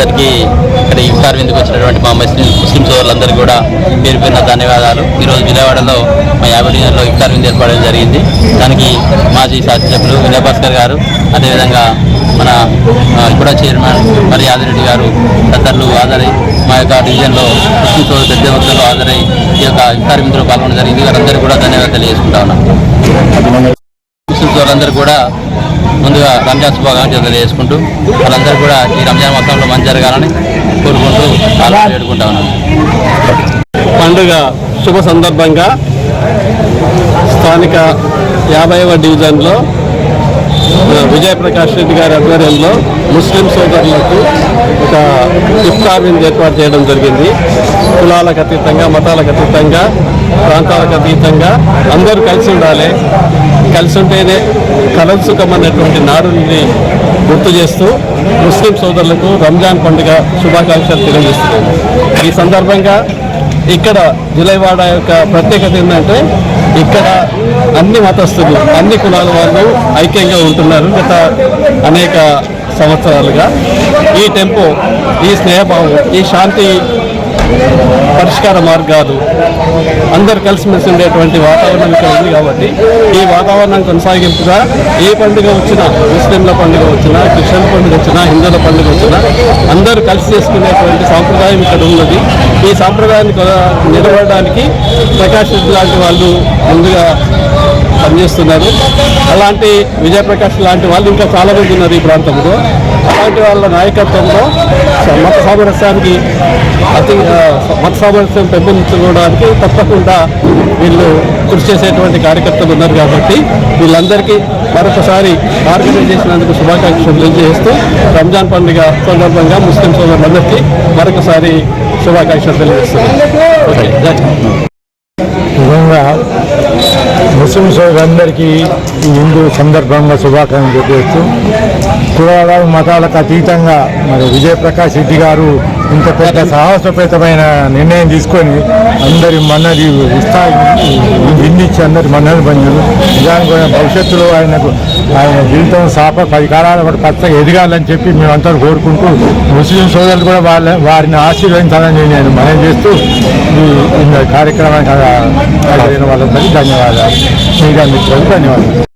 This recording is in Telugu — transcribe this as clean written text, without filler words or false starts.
అందరికీ ఇక్కడ ఇఫ్తార్ విందుకు వచ్చినటువంటి మా ముస్లిం సోదరులందరికీ కూడా పేరు పేరున ధన్యవాదాలు. ఈరోజు విజయవాడలో మా 50 డివిజన్లో ఇఫ్తార్ విందు ఏర్పడడం జరిగింది. దానికి మాజీ శాసనసభ్యులు వినయ్ భాస్కర్ గారు, అదేవిధంగా మన కూడా చైర్మన్ మరి యాదిరెడ్డి గారు తదితరులు హాజరై మా యొక్క డివిజన్లో ముస్లిం సోదరులు పెద్ద మొత్తంలో హాజరై ఈ యొక్క ఇఫ్తార్ విందులో పాల్గొనడం జరిగింది. వారందరూ కూడా ధన్యవాదాలు తెలియజేసుకుంటా ఉన్నాం. ముస్లిం సోదరులందరూ కూడా ముందుగా రంజాన్ శుభాకాంక్షలు తెలియజేసుకుంటూ వాళ్ళందరూ కూడా ఈ రంజాన్ మొత్తంలో మంచి జరగాలని కోరుకుంటూ వేడుకుంటా ఉన్నాం. పండుగ శుభ సందర్భంగా స్థానిక 50వ డివిజన్లో విజయప్రకాష్ రెడ్డి గారి ఆధ్వర్యంలో ముస్లిం సోదరులకు ఒక ఇఫ్తార్ విందు ఏర్పాటు చేయడం జరిగింది. కులాలకు అతీతంగా, మతాలకు అతీతంగా, ప్రాంతాలకు అతీతంగా అందరూ కలిసి ఉండాలి, కలిసి ఉంటేనే కలసుకం అన్నటువంటి నాడుని గుర్తు చేస్తూ ముస్లిం సోదరులకు రంజాన్ పండుగ శుభాకాంక్షలు తెలియజేస్తున్నాను. ఈ సందర్భంగా ఇక్కడ జులైవాడ యొక్క ప్రత్యేకత ఏంటంటే ఇక్కడ అన్ని మతస్థులు, అన్ని కులాల వాళ్ళు ఐక్యంగా ఉంటున్నారు. గత అనేక సంవత్సరాలుగా ఈ టెంపో, ఈ స్నేహభావం, ఈ శాంతి పరిష్కార మార్గాలు అందరు కలిసిమెలిసి ఉండేటువంటి వాతావరణం ఇక్కడ ఉంది. కాబట్టి ఈ వాతావరణం కొనసాగింపుగా ఏ పండుగ వచ్చినా, ముస్లింల పండుగ వచ్చినా, క్రిస్టియన్ పండుగ వచ్చినా, హిందువుల పండుగ వచ్చినా అందరూ కలిసి చేసుకునేటువంటి సాంప్రదాయం ఇక్కడ ఉన్నది. ఈ సాంప్రదాయాన్ని నిలబడడానికి ప్రకాష్ రెడ్డి లాంటి వాళ్ళు ముందుగా పనిచేస్తున్నారు. అలాంటి విజయప్రకాష్ లాంటి వాళ్ళు ఇంకా చాలామంది ఉన్నారు ఈ ప్రాంతంలో. అలాంటి వాళ్ళ నాయకత్వంలో మత సామరస్యానికి మత సామరస్యం పెంపొందించుకోవడానికి తప్పకుండా వీళ్ళు కృషి చేసేటువంటి కార్యకర్తలు ఉన్నారు. కాబట్టి వీళ్ళందరికీ మరొకసారి ఆర్గనైజ్ చేసినందుకు శుభాకాంక్షలు తెలియజేస్తూ రంజాన్ పండుగ సందర్భంగా ముస్లిం సోదరులందరికీ మరొకసారి శుభాకాంక్షలు తెలియజేస్తున్నాను. నిజంగా ముస్లిం సోదరులందరికీ ఈ హిందూ సందర్భంగా శుభాకాంక్షలు చేస్తూ కులాల మతాలకు అతీతంగా మరి విజయప్రకాష్ రెడ్డి గారు ఇంత పెద్ద సాహసోపేతమైన నిర్ణయం తీసుకొని అందరి మన్నది విందించి అందరి మన్నది పొందారు. నిజానికి భవిష్యత్తులో ఆయన జీవితం 10 కాలాల పాటు పచ్చగా ఎదగాలని చెప్పి మేమంతా కోరుకుంటూ ముస్లిం సోదరులు కూడా వారిని ఆశీర్వదించాలని నేను మనం చేస్తూ ఈ కార్యక్రమానికి వాళ్ళందరికీ ధన్యవాదాలు. మీడియా మిత్రులకు ధన్యవాదాలు.